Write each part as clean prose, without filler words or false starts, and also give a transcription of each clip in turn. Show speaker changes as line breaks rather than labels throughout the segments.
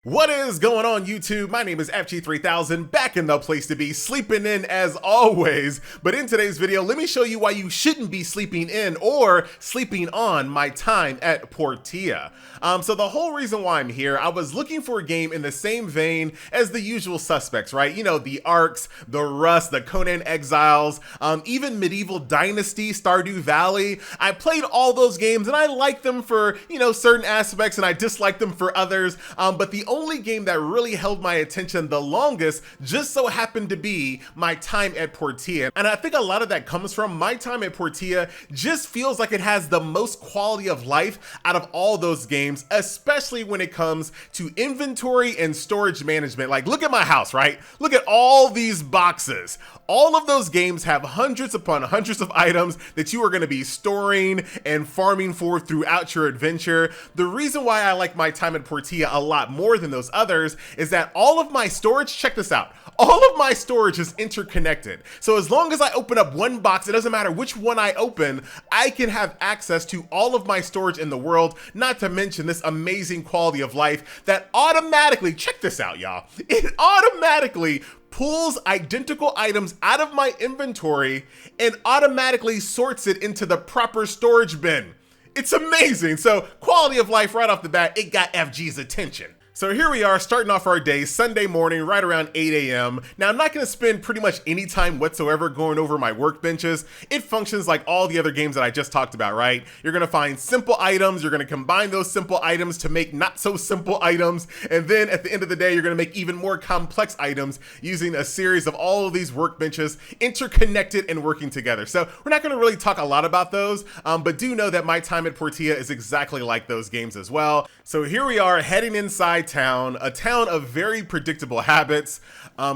What is going on YouTube? My name is FG3000, back in the place to be, sleeping in as always. But in today's video, let me show you why you shouldn't be sleeping in or sleeping on my time at Portia. So the whole reason why I'm here, I was looking for a game in the same vein as the usual suspects, right? You know, the Arks, the Rust, the Conan Exiles, even Medieval Dynasty, Stardew Valley. I played all those games and I like them for, certain aspects and I dislike them for others. But the only game that really held my attention the longest just so happened to be my time at Portia. And I think a lot of that comes from my time at Portia just feels like it has the most quality of life out of all those games, especially when it comes to inventory and storage management. Like, look at my house, right? Look at all these boxes. All of those games have hundreds upon hundreds of items that you are going to be storing and farming for throughout your adventure. The reason why I like my time at Portia a lot more than those others is that all of my storage, check this out, all of my storage is interconnected. So as long as I open up one box, it doesn't matter which one I open, I can have access to all of my storage in the world, not to mention this amazing quality of life that automatically, check this out, y'all, it automatically pulls identical items out of my inventory and automatically sorts it into the proper storage bin. It's amazing. So quality of life right off the bat, it got FG's attention. So here we are starting off our day, Sunday morning, right around 8 a.m. Now I'm not gonna spend pretty much any time whatsoever going over my workbenches. It functions like all the other games that I just talked about, right? You're gonna find simple items, you're gonna combine those simple items to make not so simple items, and then at the end of the day, you're gonna make even more complex items using a series of all of these workbenches interconnected and working together. So we're not gonna really talk a lot about those, but do know that my time at Portia is exactly like those games as well. So here we are heading inside town, a town of very predictable habits.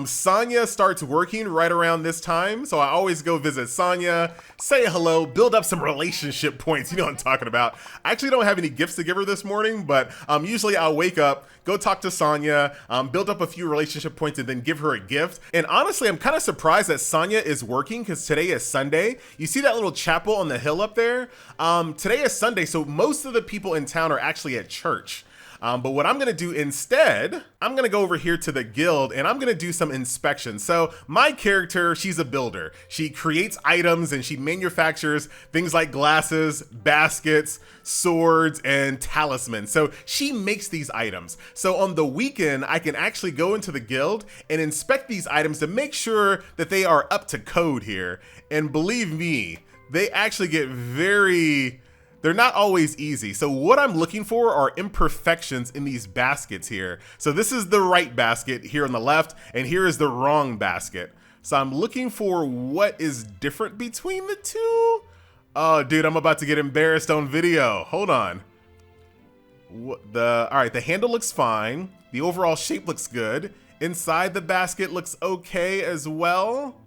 Sonia starts working right around this time, so I always go visit Sonia, say hello, build up some relationship points. You know what I'm talking about. I actually don't have any gifts to give her this morning, but usually I'll wake up, go talk to Sonia, build up a few relationship points, and then give her a gift. And honestly, I'm kind of surprised that Sonia is working because today is Sunday. You see that little chapel on the hill up there? Today is Sunday, so most of the people in town are actually at church. But what I'm gonna do instead, I'm gonna go over here to the guild and I'm gonna do some inspection. So my character, she's a builder. She creates items and she manufactures things like glasses, baskets, swords, and talismans. So she makes these items. So on the weekend, I can actually go into the guild and inspect these items to make sure that they are up to code here. And believe me, they actually get they're not always easy. So what I'm looking for are imperfections in these baskets here. So this is the right basket here on the left, and here is the wrong basket. So I'm looking for what is different between the two. Oh, dude, I'm about to get embarrassed on video. Hold on. All right, the handle looks fine. The overall shape looks good. Inside the basket looks okay as well.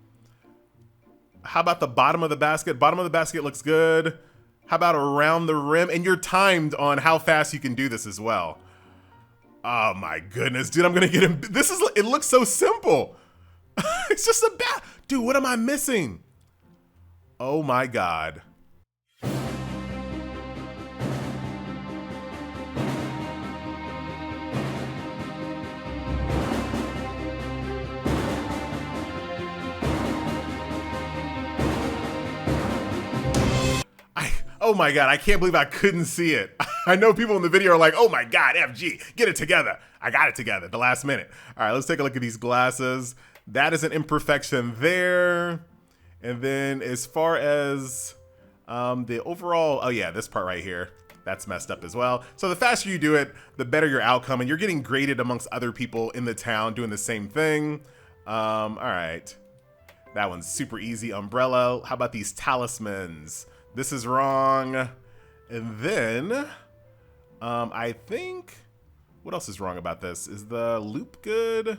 How about the bottom of the basket? Bottom of the basket looks good. How about around the rim? And you're timed on how fast you can do this as well. Oh my goodness, dude, I'm gonna get him. It looks so simple. It's just a bat. Dude, what am I missing? Oh my God. Oh my God, I can't believe I couldn't see it. I know people in the video are like, oh my God, FG, get it together. I got it together at the last minute. All right, let's take a look at these glasses. That is an imperfection there. And then as far as the overall, oh yeah, this part right here, that's messed up as well. So the faster you do it, the better your outcome, and you're getting graded amongst other people in the town doing the same thing. All right, that one's super easy. Umbrella, how about these talismans? This is wrong. And then, I think, what else is wrong about this? Is the loop good?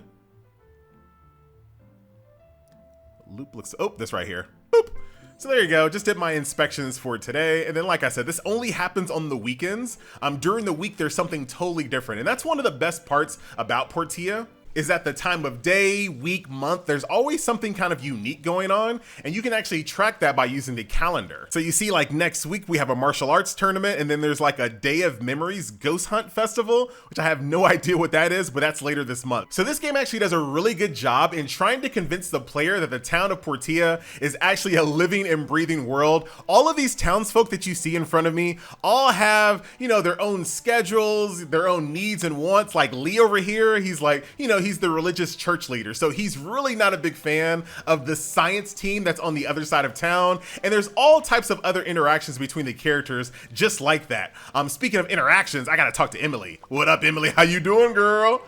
Loop looks, oh, this right here. Boop. So there you go, just did my inspections for today. And then like I said, this only happens on the weekends. During the week, there's something totally different. And that's one of the best parts about Portia is that the time of day, week, month, there's always something kind of unique going on, and you can actually track that by using the calendar. So you see, like next week we have a martial arts tournament, and then there's like a Day of Memories Ghost Hunt Festival, which I have no idea what that is, but that's later this month. So this game actually does a really good job in trying to convince the player that the town of Portia is actually a living and breathing world. All of these townsfolk that you see in front of me all have, you know, their own schedules, their own needs and wants. Like Lee over here, he's like, you know, he's the religious church leader. So he's really not a big fan of the science team that's on the other side of town. And there's all types of other interactions between the characters just like that. Speaking of interactions, I gotta talk to Emily. What up, Emily? How you doing, girl?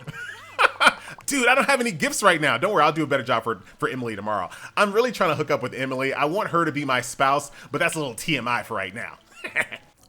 Dude, I don't have any gifts right now. Don't worry, I'll do a better job for Emily tomorrow. I'm really trying to hook up with Emily. I want her to be my spouse, but that's a little TMI for right now.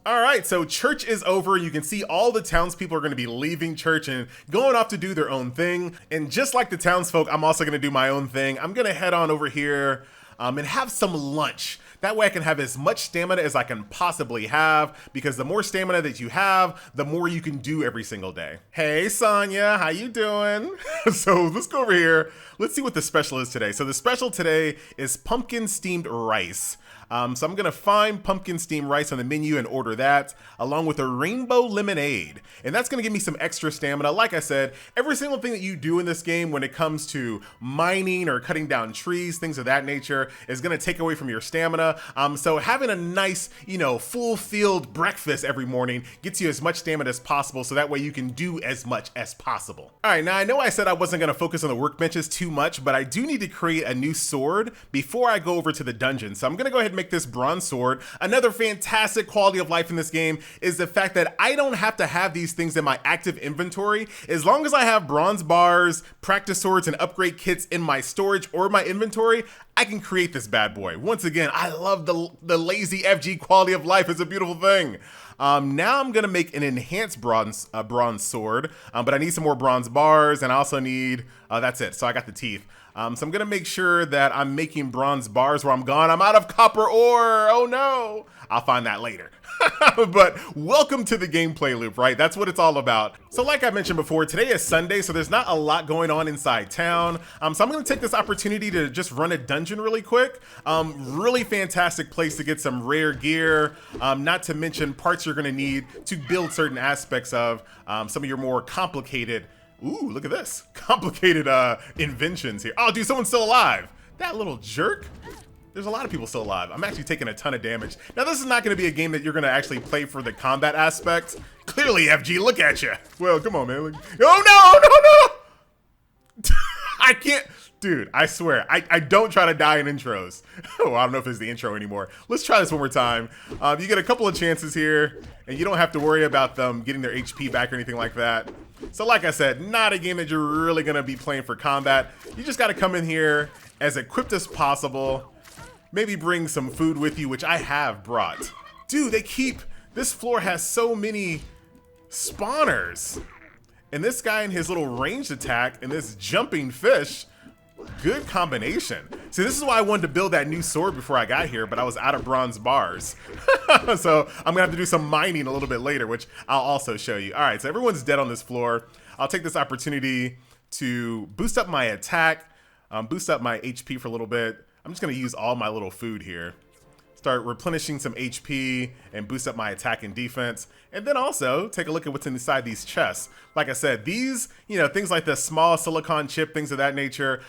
All right, so church is over. You can see all the townspeople are going to be leaving church and going off to do their own thing. And just like the townsfolk, I'm also going to do my own thing. I'm going to head on over here and have some lunch. That way I can have as much stamina as I can possibly have, because the more stamina that you have, the more you can do every single day. Hey, Sonia, how you doing? So let's go over here. Let's see what the special is today. So the special today is pumpkin steamed rice. So I'm gonna find pumpkin steamed rice on the menu and order that, along with a rainbow lemonade. And that's gonna give me some extra stamina. Like I said, every single thing that you do in this game when it comes to mining or cutting down trees, things of that nature, is gonna take away from your stamina. So having a nice, you know, full-filled breakfast every morning gets you as much stamina as possible, so that way you can do as much as possible. All right, now I know I said I wasn't gonna focus on the workbenches too much, but I do need to create a new sword before I go over to the dungeon. So I'm gonna go ahead and make this bronze sword. Another fantastic quality of life in this game is the fact that I don't have to have these things in my active inventory. As long as I have bronze bars, practice swords, and upgrade kits in my storage or my inventory, I can create this bad boy. Once again, I love the lazy FG quality of life. It's a beautiful thing. Now I'm gonna make an enhanced bronze sword, but I need some more bronze bars, and I also need, that's it, so I got the teeth. So I'm gonna make sure that I'm making bronze bars where I'm gone. I'm out of copper ore, oh no. I'll find that later. But welcome to the gameplay loop, right? That's what it's all about. So like I mentioned before, today is Sunday, so there's not a lot going on inside town. So I'm gonna take this opportunity to just run a dungeon really quick. Really fantastic place to get some rare gear, not to mention parts you're gonna need to build certain aspects of some of your more complicated, ooh, look at this, complicated inventions here. Oh, dude, someone's still alive. That little jerk. There's a lot of people still alive. I'm actually taking a ton of damage. Now, this is not going to be a game that you're going to actually play for the combat aspect. Clearly, FG, look at you. Well, come on, man. Oh, no. I can't. Dude, I swear, I don't try to die in intros. Oh, I don't know if it's the intro anymore. Let's try this one more time. You get a couple of chances here, and you don't have to worry about them getting their HP back or anything like that. So like I said, not a game that you're really going to be playing for combat. You just got to come in here as equipped as possible. Maybe bring some food with you, which I have brought. Dude, this floor has so many spawners. And this guy and his little ranged attack and this jumping fish, good combination. See, this is why I wanted to build that new sword before I got here, but I was out of bronze bars. So I'm gonna have to do some mining a little bit later, which I'll also show you. All right, so everyone's dead on this floor. I'll take this opportunity to boost up my attack, boost up my HP for a little bit. I'm just gonna use all my little food here. Start replenishing some HP and boost up my attack and defense. And then also take a look at what's inside these chests. Like I said, these, you know, things like the small silicon chip, things of that nature,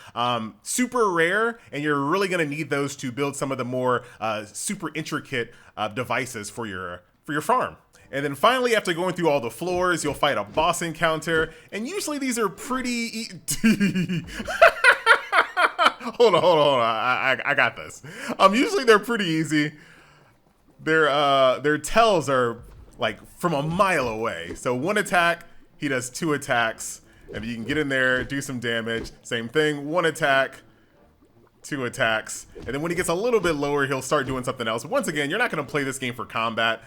super rare, and you're really gonna need those to build some of the more super intricate devices for your farm. And then finally, after going through all the floors, you'll fight a boss encounter, and usually these are pretty Hold on. I got this. Usually they're pretty easy. Their tells are like from a mile away. So one attack, he does 2 attacks, and you can get in there, do some damage. Same thing, 1 attack, 2 attacks, and then when he gets a little bit lower, he'll start doing something else. Once again, you're not going to play this game for combat.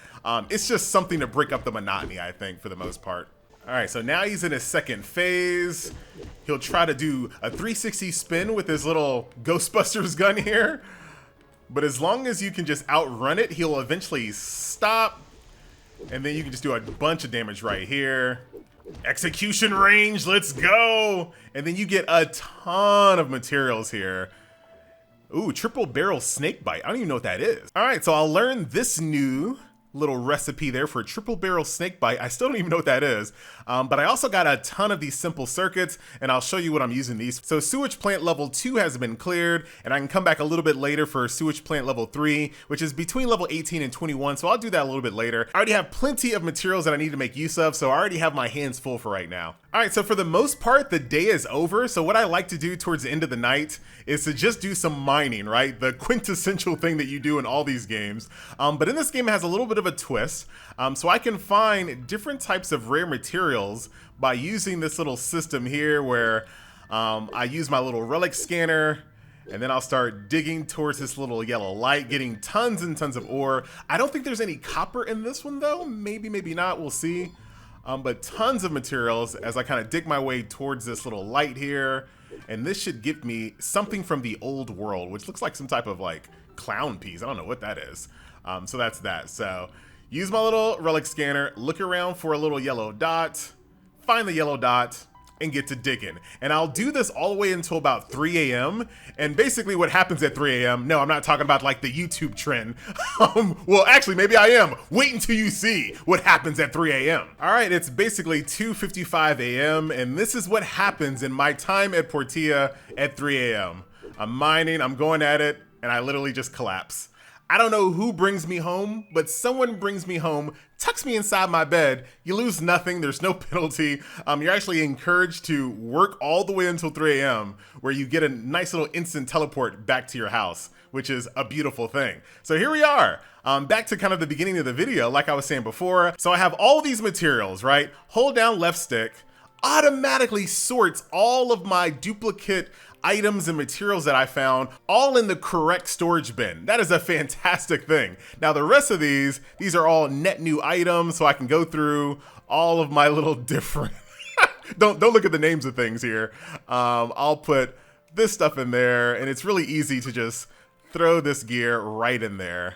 It's just something to break up the monotony, I think, for the most part. All right, so now he's in his second phase. He'll try to do a 360 spin with his little Ghostbusters gun here. But as long as you can just outrun it, he'll eventually stop. And then you can just do a bunch of damage right here. Execution range, let's go. And then you get a ton of materials here. Ooh, triple barrel snake bite. I don't even know what that is. All right, so I'll learn this new little recipe there for triple barrel snake bite. I still don't even know what that is, but I also got a ton of these simple circuits, and I'll show you what I'm using these. So sewage plant level 2 has been cleared, and I can come back a little bit later for sewage plant level 3, which is between level 18 and 21, so I'll do that a little bit later. I already have plenty of materials that I need to make use of, so I already have my hands full for right now. All right, so for the most part, the day is over, so what I like to do towards the end of the night is to just do some mining, right? The quintessential thing that you do in all these games. But in this game, it has a little bit of a twist. So I can find different types of rare materials by using this little system here where I use my little relic scanner, and then I'll start digging towards this little yellow light, getting tons and tons of ore. I don't think there's any copper in this one though. Maybe, maybe not, we'll see. But tons of materials as I kind of dig my way towards this little light here. And this should give me something from the old world, which looks like some type of like clown piece. I don't know what that is. So that's that. So use my little relic scanner, look around for a little yellow dot, find the yellow dot, and get to digging. And I'll do this all the way until about 3 a.m. And basically what happens at 3 a.m., no, I'm not talking about like the YouTube trend. Well, actually, maybe I am. Wait until you see what happens at 3 a.m. All right, it's basically 2:55 a.m. and this is what happens in my time at Portia at 3 a.m. I'm mining, I'm going at it, and I literally just collapse. I don't know who brings me home, but someone brings me home, tucks me inside my bed. You lose nothing, there's no penalty. You're actually encouraged to work all the way until 3 a.m. where you get a nice little instant teleport back to your house, which is a beautiful thing. So here we are, back to kind of the beginning of the video, like I was saying before. So I have all these materials, right? Hold down left stick, automatically sorts all of my duplicate items and materials that I found all in the correct storage bin. That is a fantastic thing. Now the rest of these are all net new items, so I can go through all of my little different don't look at the names of things here. I'll put this stuff in there, and it's really easy to just throw this gear right in there.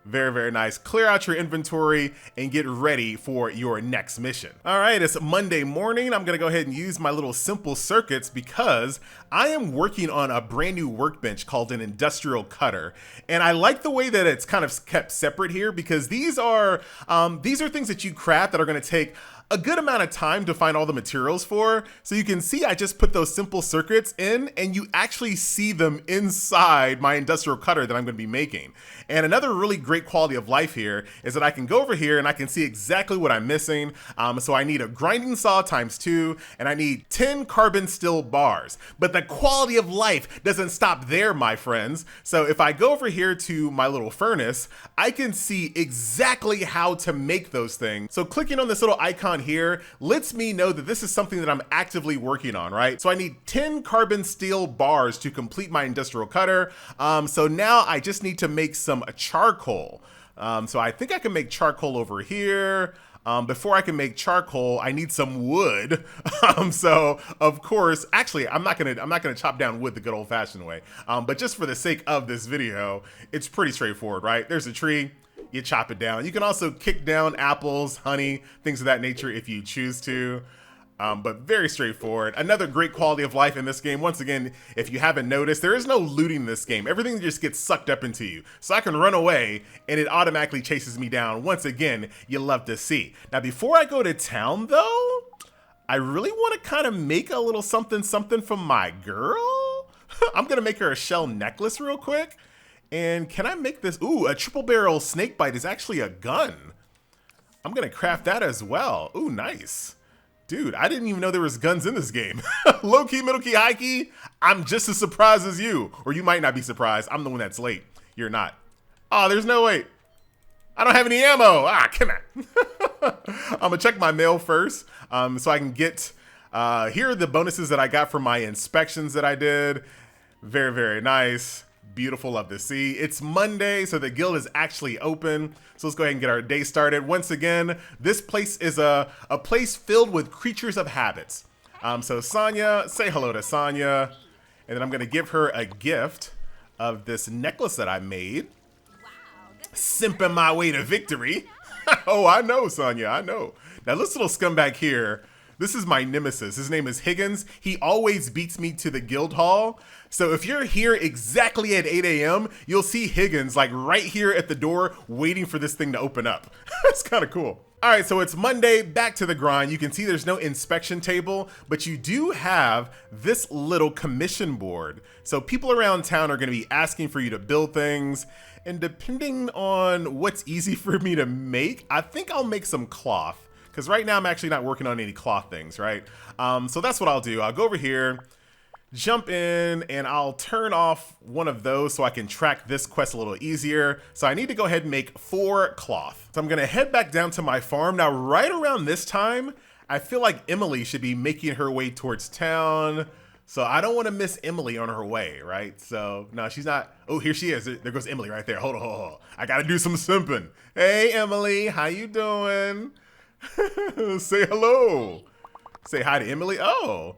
Very, very nice. Clear out your inventory and get ready for your next mission. All right, it's Monday morning. I'm gonna go ahead and use my little simple circuits because I am working on a brand new workbench called an industrial cutter. And I like the way that it's kind of kept separate here because these are things that you craft that are gonna take a good amount of time to find all the materials for. So you can see I just put those simple circuits in and you actually see them inside my industrial cutter that I'm gonna be making. And another really great quality of life here is that I can go over here and I can see exactly what I'm missing. So I need a grinding saw ×2 and I need 10 carbon steel bars. But the quality of life doesn't stop there, my friends. So if I go over here to my little furnace, I can see exactly how to make those things. So clicking on this little icon here lets me know that this is something that I'm actively working on, right? So I need 10 carbon steel bars to complete my industrial cutter. So now I just need to make some charcoal. So I think I can make charcoal over here. Before I can make charcoal, I need some wood. So of course, actually, I'm not gonna chop down wood the good old fashioned way. But just for the sake of this video, it's pretty straightforward, right? There's a tree. You chop it down. You can also kick down apples, honey, things of that nature if you choose to. But very straightforward. Another great quality of life in this game. Once again, if you haven't noticed, there is no looting in this game. Everything just gets sucked up into you. So I can run away and it automatically chases me down. Once again, you love to see. Now, before I go to town though, I really want to kind of make a little something from my girl. I'm gonna make her a shell necklace real quick. And can I make this? Ooh, a triple barrel snake bite is actually a gun. I'm gonna craft that as well. Ooh, nice. Dude, I didn't even know there was guns in this game. Low key, middle key, high key. I'm just as surprised as you. Or you might not be surprised. I'm the one that's late. You're not. Oh, there's no wait. I don't have any ammo. Ah, come on. I'm gonna check my mail first so I can get, here are the bonuses that I got from my inspections that I did. Very, very nice. Beautiful, love to see. It's Monday, so the guild is actually open. So let's go ahead and get our day started. Once again, this place is a place filled with creatures of habits. So Sonya, say hello to Sonya. And then I'm gonna give her a gift of this necklace that I made. Simping my way to victory. Oh, I know, Sonya, I know. Now this little scumbag here This is my nemesis. His name is Higgins. He always beats me to the guild hall. So if you're here exactly at 8 a.m., you'll see Higgins like right here at the door waiting for this thing to open up. It's kind of cool. All right, so it's Monday, back to the grind. You can see there's no inspection table, but you do have this little commission board. So people around town are gonna be asking for you to build things, and depending on what's easy for me to make, I think I'll make some cloth, because right now I'm actually not working on any cloth things, right? So that's what I'll do. I'll go over here, jump in, and I'll turn off one of those so I can track this quest a little easier. So I need to go ahead and make 4 cloth. So I'm gonna head back down to my farm. Now, right around this time, I feel like Emily should be making her way towards town. So I don't wanna miss Emily on her way, right? So no, she's not. Oh, here she is. There goes Emily right there. Hold on, hold on. I gotta do some simping. Hey, Emily, how you doing? Say hello. Say hi to Emily. Oh.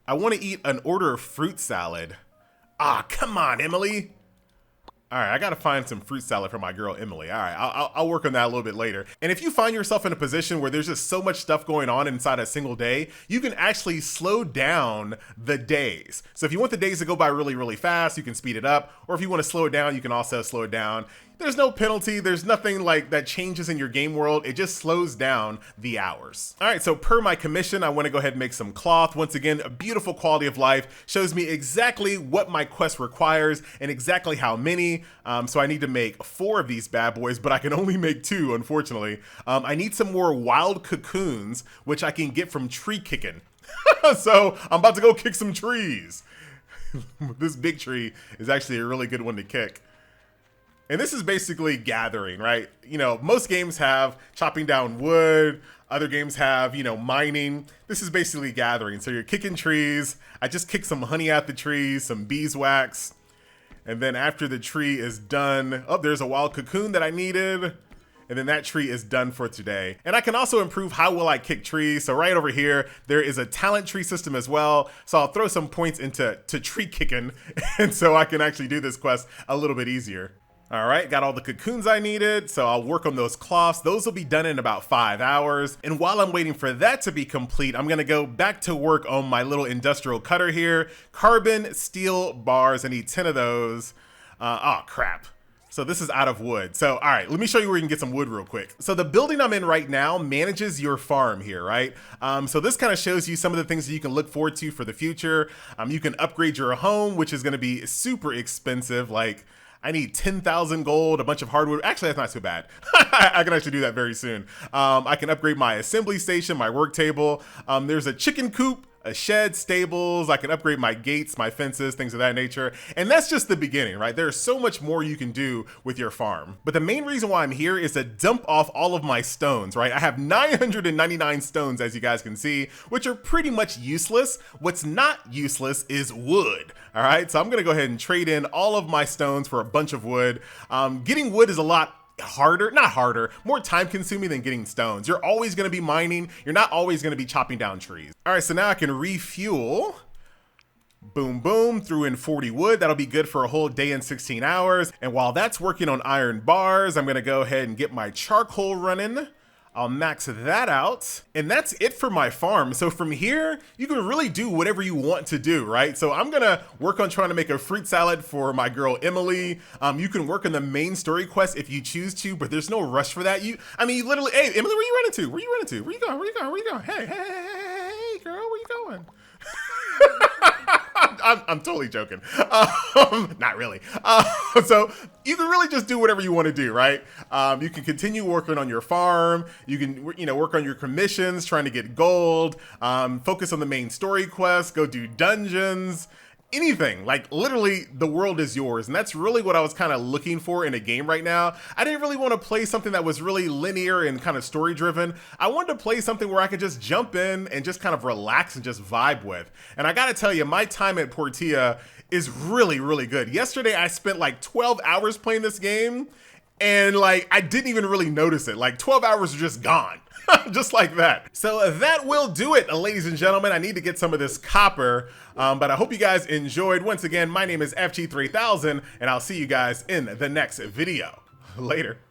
I want to eat an order of fruit salad. Ah, come on, Emily. All right, I got to find some fruit salad for my girl, Emily. All right, I'll work on that a little bit later. And if you find yourself in a position where there's just so much stuff going on inside a single day, you can actually slow down the days. So if you want the days to go by really, really fast, you can speed it up. Or if you want to slow it down, you can also slow it down. There's no penalty. There's nothing like that changes in your game world. It just slows down the hours. All right, so per my commission, I want to go ahead and make some cloth. Once again, a beautiful quality of life. Shows me exactly what my quest requires and exactly how many. So I need to make 4 of these bad boys, but I can only make 2, unfortunately. I need some more wild cocoons, which I can get from tree kicking. So I'm about to go kick some trees. This big tree is actually a really good one to kick. And this is basically gathering, right? You know, most games have chopping down wood. Other games have, you know, mining. This is basically gathering. So you're kicking trees. I just kicked some honey out the trees, some beeswax. And then after the tree is done, oh, there's a wild cocoon that I needed. And then that tree is done for today. And I can also improve how well I kick trees. So right over here, there is a talent tree system as well. So I'll throw some points into tree kicking. And so I can actually do this quest a little bit easier. All right, got all the cocoons I needed, so I'll work on those cloths. Those will be done in about 5 hours. And while I'm waiting for that to be complete, I'm gonna go back to work on my little industrial cutter here. Carbon steel bars, I need 10 of those. Oh, crap. So this is out of wood. So, all right, let me show you where you can get some wood real quick. So the building I'm in right now manages your farm here, right? So this kind of shows you some of the things that you can look forward to for the future. You can upgrade your home, which is gonna be super expensive. Like, I need 10,000 gold, a bunch of hardwood. Actually, that's not too bad. I can actually do that very soon. I can upgrade my assembly station, my work table. There's a chicken coop, a shed, stables. I can upgrade my gates, my fences, things of that nature. And that's just the beginning, right? There's so much more you can do with your farm. But the main reason why I'm here is to dump off all of my stones, right? I have 999 stones, as you guys can see, which are pretty much useless. What's not useless is wood, all right? So I'm gonna go ahead and trade in all of my stones for a bunch of wood. Getting wood is a lot harder, not harder, more time consuming than getting stones. You're always going to be mining. You're not always going to be chopping down trees. All right, so now I can refuel. Boom, boom, threw in 40 wood. That'll be good for a whole day and 16 hours. And while that's working on iron bars, I'm going to go ahead and get my charcoal running. I'll max that out. And that's it for my farm. So from here, you can really do whatever you want to do, right? So I'm gonna work on trying to make a fruit salad for my girl, Emily. You can work on the main story quest if you choose to, but there's no rush for that. You literally, hey, Emily, where you running to? Where you running to? Where you going? Where you going? Where you going? Hey, girl, where you going? I'm totally joking. Not really. So you can really just do whatever you want to do, right? You can continue working on your farm. You can, work on your commissions, trying to get gold, focus on the main story quest, go do dungeons, anything. Like literally the world is yours. And that's really what I was kind of looking for in a game right now. I didn't really want to play something that was really linear and kind of story driven. I wanted to play something where I could just jump in and just kind of relax and just vibe with. And I got to tell you, my time at Portia is really, really good. Yesterday, I spent like 12 hours playing this game and like, I didn't even really notice it. Like 12 hours are just gone. Just like that. So that will do it, ladies and gentlemen. I need to get some of this copper, but I hope you guys enjoyed. Once again, my name is FG3000, and I'll see you guys in the next video. Later.